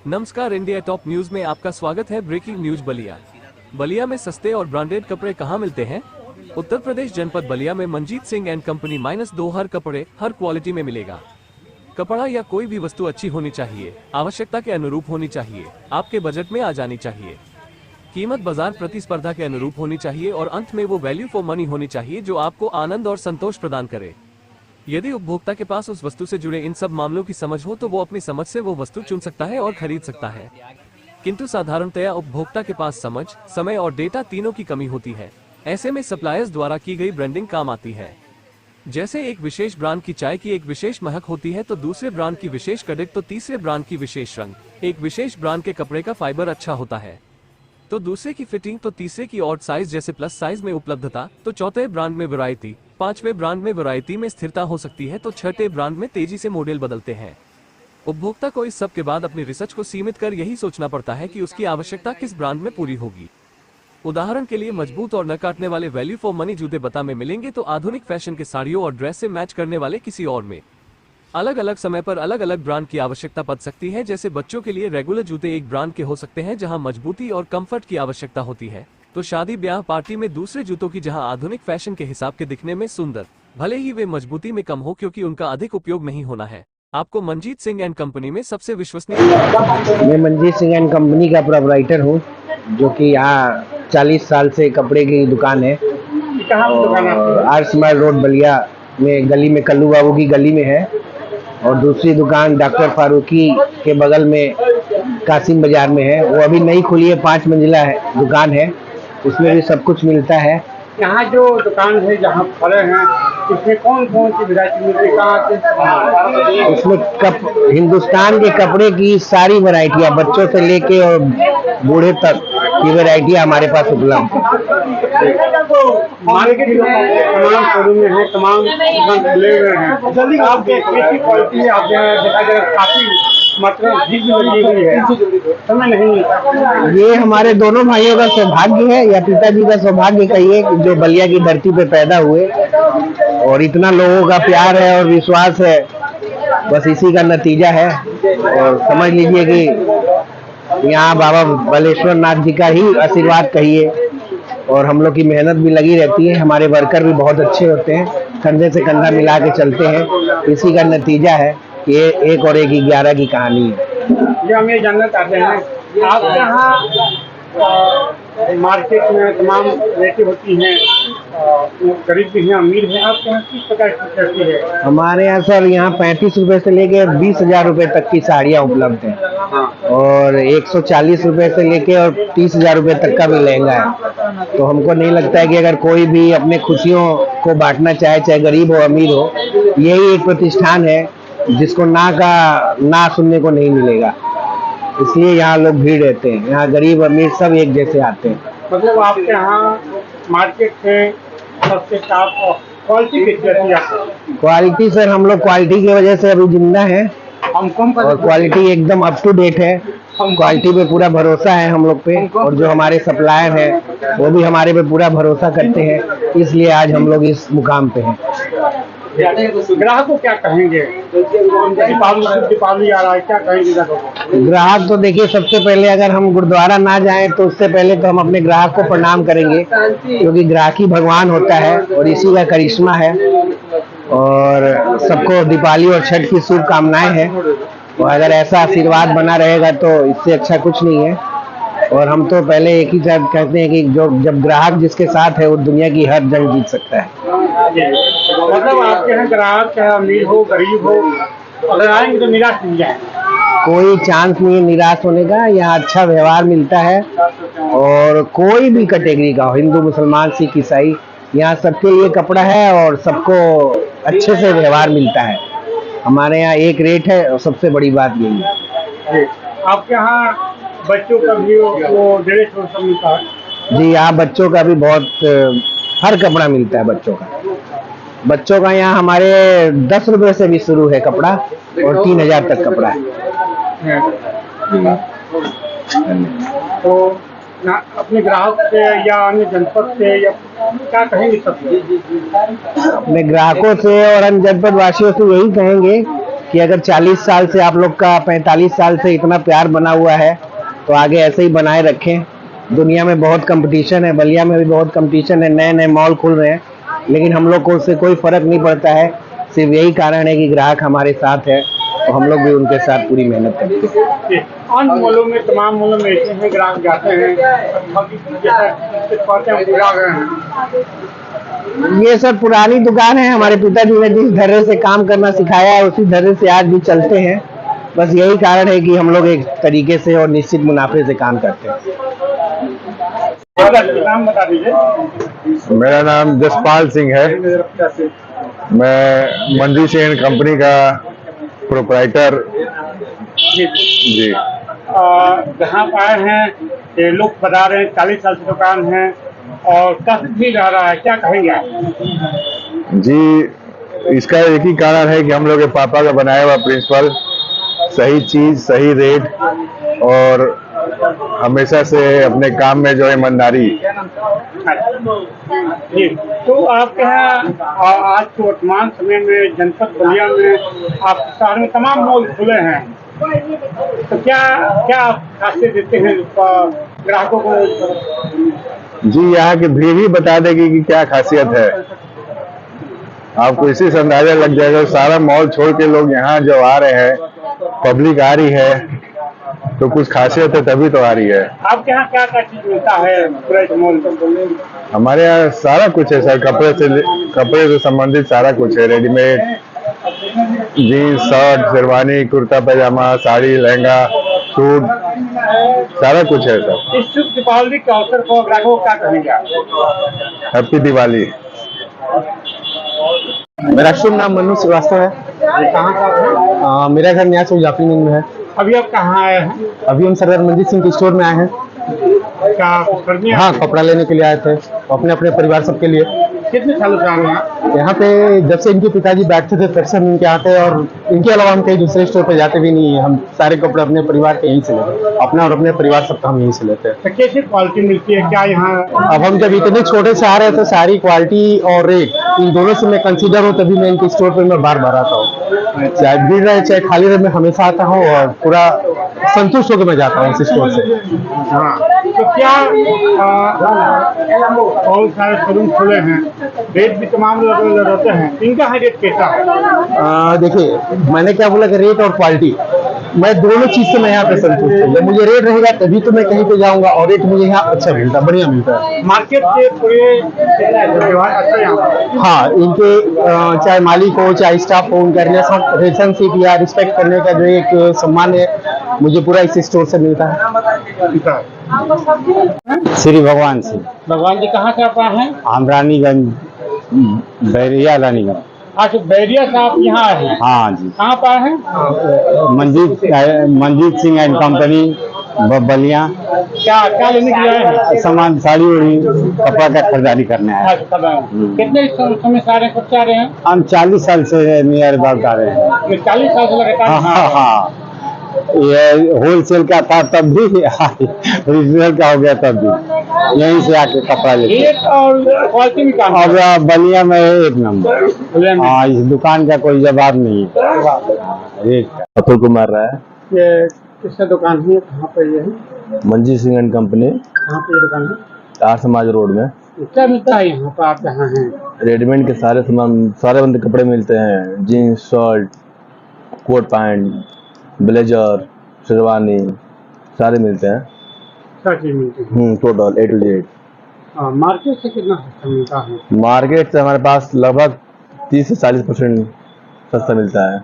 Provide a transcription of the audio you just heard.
नमस्कार, India top news में आपका स्वागत है। Breaking news. बलिया में सस्ते और ब्रांडेड कपड़े कहां मिलते हैं? उत्तर प्रदेश जनपद बलिया में मंजीत सिंह एंड कंपनी -2 हर कपड़े हर क्वालिटी में मिलेगा। कपड़ा या कोई भी वस्तु अच्छी होनी चाहिए, आवश्यकता के अनुरूप होनी चाहिए, आपके बजट में आ जानी चाहिए। कीमत बाजार प्रतिस्पर्धा के अनुरूप होनी चाहिए और अंत में वो वैल्यू फॉर मनी होनी चाहिए जो आपको आनंद और संतोष प्रदान करे। यदि उपभोक्ता के पास उस वस्तु से जुड़े इन सब मामलों की समझ हो तो वो अपनी समझ से वो वस्तु चुन सकता है और खरीद सकता है। किंतु साधारणतया उपभोक्ता के पास समझ, समय और डेटा तीनों की कमी होती है। ऐसे में सप्लायर्स द्वारा की गई ब्रांडिंग काम आती है। जैसे एक विशेष ब्रांड की चाय की एक विशेष महक होती है तो दूसरे ब्रांड की विशेष कड़क, तो तीसरे ब्रांड की विशेष रंग, एक विशेष ब्रांड के कपड़े का फाइबर अच्छा होता है तो दूसरे की फिटिंग, तो तीसरे की ऑड साइज जैसे प्लस साइज में उपलब्धता, तो चौथे ब्रांड में वैरायटी, पांचवे ब्रांड में वैरायटी में स्थिरता हो सकती है, तो छठे ब्रांड में तेजी से मॉडल बदलते हैं। उपभोक्ता को इस सब के बाद अपनी रिसर्च को सीमित कर यही सोचना पड़ता है कि उसकी आवश्यकता किस ब्रांड में पूरी होगी। उदाहरण के लिए मजबूत और न काटने वाले वैल्यू फॉर मनी जूते बता में मिलेंगे तो आधुनिक फैशन के साड़ियों और ड्रेस से मैच करने वाले किसी और में। अलग अलग समय पर अलग अलग ब्रांड की आवश्यकता पड़ सकती है। जैसे बच्चों के लिए रेगुलर जूते एक ब्रांड के हो सकते हैं जहां मजबूती और कंफर्ट की आवश्यकता होती है, तो शादी ब्याह पार्टी में दूसरे जूतों की जहां आधुनिक फैशन के हिसाब के दिखने में सुंदर, भले ही वे मजबूती में कम हो क्योंकि उनका अधिक उपयोग नहीं होना है। आपको मंजीत सिंह एंड कंपनी में सबसे विश्वसनीय। मैं मंजीत सिंह एंड कंपनी का प्रोपराइटर हूँ, जो कि यहाँ 40 साल से कपड़े की दुकान है। आर्ट्स माइल रोड बलिया में गली में कल्लू बाबू की गली में है, और दूसरी दुकान डॉक्टर फारूकी के बगल में कासिम बाजार में है। वो अभी नई खुली है, 5 मंजिला है दुकान है, उसमें भी सब कुछ मिलता है। यहाँ जो दुकान है जहाँ खड़े हैं, इसमें कौन कौन सी वैरायटी मिलती है? इसमें हिंदुस्तान के कपड़े की सारी वैरायटियाँ, बच्चों से लेके और बूढ़े तक की वैरायटियाँ हमारे पास उपलब्ध है। मार्केट में तमाम शोरूम में है, तमाम दुकान खुले हुए हैं। जल्दी आप देखिए कि क्वालिटी आप देखा जाए काफी मतलब भीड़ लगी हुई है, समय नहीं मिलता। ये हमारे दोनों भाइयों का सौभाग्य है या पिताजी का सौभाग्य कहिए, जो बलिया की धरती पे पैदा हुए, और इतना लोगों का प्यार है और विश्वास है, बस इसी का नतीजा है। और समझ लीजिए कि यहाँ बाबा बालेश्वर नाथ जी का ही आशीर्वाद कहिए, और हम लोग की मेहनत भी लगी रहती है। हमारे वर्कर भी बहुत अच्छे होते हैं, कंधे से कंधा मिला के चलते हैं। इसी का नतीजा है कि ये 1 और 1 11 की कहानी है। ये हम ये जानना चाहते हैं, आप यहाँ मार्केट में तमाम रेटें होती हैं, गरीब भी हैं, अमीर हैं, आप यहाँ किस प्रकार की करती है? हमारे यहाँ सर, यहाँ 35 रुपए से लेके 20,000 रुपए तक की साड़ियाँ उपलब्ध हैं, और 140 रुपए से लेके और 30,000 रुपए तक का भी लहंगा है। तो हमको नहीं लगता है कि अगर कोई भी अपने खुशियों को बांटना चाहे, चाहे गरीब हो अमीर हो, यही एक प्रतिष्ठान है जिसको ना सुनने को नहीं मिलेगा। इसलिए यहाँ लोग भीड़ रहते हैं, यहाँ गरीब अमीर सब एक जैसे आते हैं। मतलब आपके यहाँ मार्केट से सबसे टॉप क्वालिटी कितनी है? क्वालिटी सर, हम लोग क्वालिटी की वजह से अभी जिंदा है, और क्वालिटी एकदम अप टू डेट है। क्वालिटी पे पूरा भरोसा है हम लोग पे, और जो हमारे सप्लायर हैं वो भी हमारे पे पूरा भरोसा करते हैं, इसलिए आज हम लोग इस मुकाम पे हैं। ग्राहक को क्या कहेंगे? दीपावली आ रहा है, क्या कहेंगे ग्राहक? तो देखिए, सबसे पहले अगर हम गुरुद्वारा ना जाएं तो उससे पहले तो हम अपने ग्राहक को प्रणाम करेंगे, क्योंकि ग्राहक ही भगवान होता है और इसी का करिश्मा है। और सबको दीपावली और छठ की शुभकामनाएं हैं, और अगर ऐसा आशीर्वाद बना रहेगा तो इससे अच्छा कुछ नहीं है। और हम तो पहले एक ही बात कहते हैं कि जब ग्राहक जिसके साथ है वो दुनिया की हर जंग जीत सकता है। मतलब आपके यहाँ ग्राहक चाहे अमीर हो गरीब हो, अगर आएंगे तो निराश नहीं जाए? कोई चांस नहीं है निराश होने का। यहाँ अच्छा व्यवहार मिलता है, और कोई भी कैटेगरी का हो, हिंदू मुसलमान सिख ईसाई, यहाँ सबके लिए कपड़ा है और सबको अच्छे से व्यवहार मिलता है। हमारे यहाँ एक रेट है, और सबसे बड़ी बात यही है। आपके यहाँ बच्चों का भी वो ड्रेस सब मिलता है? जी, यहाँ बच्चों का भी बहुत हर कपड़ा मिलता है। बच्चों का यहाँ हमारे 10 रुपए से भी शुरू है कपड़ा, और 3,000 तक कपड़ा है। तो अपने ग्राहक से या अन्य जनपद से या क्या कहेंगे? सब अपने ग्राहकों से और अन्य जनपद वासियों से यही कहेंगे कि अगर 40 साल से आप लोग का 45 साल से इतना प्यार बना हुआ है तो आगे ऐसे ही बनाए रखें। दुनिया में बहुत कंपटीशन है, बलिया में भी बहुत कंपटीशन है, नए नए मॉल खुल रहे हैं, लेकिन हम लोग को उससे कोई फर्क नहीं पड़ता है। सिर्फ यही कारण है कि ग्राहक हमारे साथ है और हम लोग भी उनके साथ पूरी मेहनत करते हैं। अन्य मॉलों में, तमाम मॉलों में ऐसे हैं ग्राहक जाते हैं, ये सब पुरानी दुकान है, हमारे पिताजी ने जिस धैर्य से काम करना सिखाया है उसी धैर्य से आज भी चलते हैं। बस यही कारण है कि हम लोग एक तरीके से और निश्चित मुनाफे से काम करते हैं। नाम बता दीजिए। मेरा नाम जसपाल सिंह है। मैं मंजीत सिंह एंड कंपनी का प्रोप्राइटर जी। जहाँ पर आए हैं ये लोग बता रहे हैं 40 साल की दुकान है और काफी भीड़ आ रहा है, क्या कहेंगे आप? जी, इसका एक ही कारण है कि हम लोग के पापा का बनाया हुआ प्रिंसिपल, सही चीज सही रेट और हमेशा से अपने काम में जो है ईमानदारी। जी, तो आपके यहाँ आज के वर्तमान समय में जनपद बलिया में आप शहर में तमाम मॉल खुले हैं, तो क्या क्या आप खासियत देते हैं ग्राहकों को? जी, यहाँ की भीड़ ही बता देगी कि क्या खासियत है। आपको इसी से अंदाजा लग जाएगा। सारा मॉल छोड़ के लोग यहाँ जो आ रहे हैं, पब्लिक आ रही है, तो कुछ खासियत है तभी तो आ रही है। आपके यहाँ क्या क्या चीज मिलता है पूरे मॉल? हमारे यहाँ सारा कुछ है सर, कपड़े से संबंधित सारा कुछ है। Readymade jeans, shirt, sherwani, kurta pyjama, sari, lehenga, suit, सारा कुछ है सर। इस शुभ दीपावली के अवसर पर ग्राहकों को क्या कहेंगे आप? हैप्पी दिवाली। मेरा शुभ नाम मनु श्रीवास्तव है। कहाँ का है? मेरा घर नया चौक जाफी में है। अभी आप कहाँ आए हैं? अभी हम सरदार मंजीत सिंह के स्टोर में आए हैं। क्या खरीदने? हाँ, कपड़ा लेने के लिए आए थे, अपने अपने परिवार सबके लिए। कितने सालों से आ रहे हैं? यहाँ पे जब से इनके पिताजी बैठते थे तब से हम इनके आते हैं और इनके अलावा हम कहीं दूसरे स्टोर पे जाते भी नहीं है। हम सारे कपड़े अपने परिवार के यहीं से लेते हैं, अपना और अपने परिवार सबका हम यहीं से लेते हैं। तो कैसी क्वालिटी मिलती है क्या यहाँ? अब हम जब इतने छोटे से आ रहे थे, सारी क्वालिटी और रेट इन दोनों से मैं कंसीडर हूँ, तभी मैं इनके स्टोर पे मैं बार बार आता हूँ। चाहे भीड़ रहे चाहे खाली रहे, मैं हमेशा आता हूँ और पूरा संतुष्ट होकर मैं जाता हूँ इस स्टोर से। हाँ, तो क्या बहुत सारे शोरूम खुले हैं, रेट भी तमाम लोग रहते हैं, इनका रेट कैसा है? देखिए, मैंने क्या बोला कि रेट और क्वालिटी, मैं दोनों चीज से मैं यहाँ पे संतुष्ट हूँ। जब मुझे रेट रहेगा तभी तो मैं कहीं पे जाऊंगा और रेट मुझे यहाँ अच्छा मिलता, बढ़िया मिलता है। मार्केट से पूरे व्यवहार अच्छा यहाँ पर? हाँ, इनके चाहे मालिक हो चाहे स्टाफ हो, उनका रिलेशनशिप या रिस्पेक्ट करने का जो एक सम्मान है, मुझे पूरा इस स्टोर से मिलता है। श्री भगवान सिंह। भगवान जी कहाँ से आप आए हैं? हम रानीगंज, बैरिया रानीगंज। अच्छा, बैरिया से आप यहाँ आए हैं? हाँ जी। कहाँ पर आए हैं? Manjeet Singh and company Ballia. क्या क्या लेने के लिए आए हैं? सामान, साड़ी उड़ी, कपड़ा का खरीदारी करने आए। कितने समय से आ रहे हैं, कब से आ रहे हैं? हम 40 साल से नियर अबाउट आ रहे हैं। 40 साल से लगातार? हाँ, ये होलसेल का था तब भी, रीजनल का हो गया तब भी, यहीं से आके कपड़ा लेते। रेट और क्वालिटी में क्या? और बलिया में एक नंबर। हाँ, इस दुकान का कोई जवाब नहीं है। रेट अतुल कुमार राय, ये किसका दुकान है, कहाँ पे ये है? मंजीत सिंह एंड कंपनी, कहाँ पे ये दुकान है? आर समाज रोड में। क्या मिलता है यहाँ पर, आप जहाँ हैं? रेडीमेड के सारे सामान, सारे बंदे कपड़े मिलते हैं। Jeans, shirt, coat pant, blazer, sherwani, सारे मिलते हैं। क्या चीज मिलती है? Total A to Z। Market से कितना सस्ता मिलता है? मार्केट से हमारे पास लगभग 30 से 40% सस्ता मिलता है।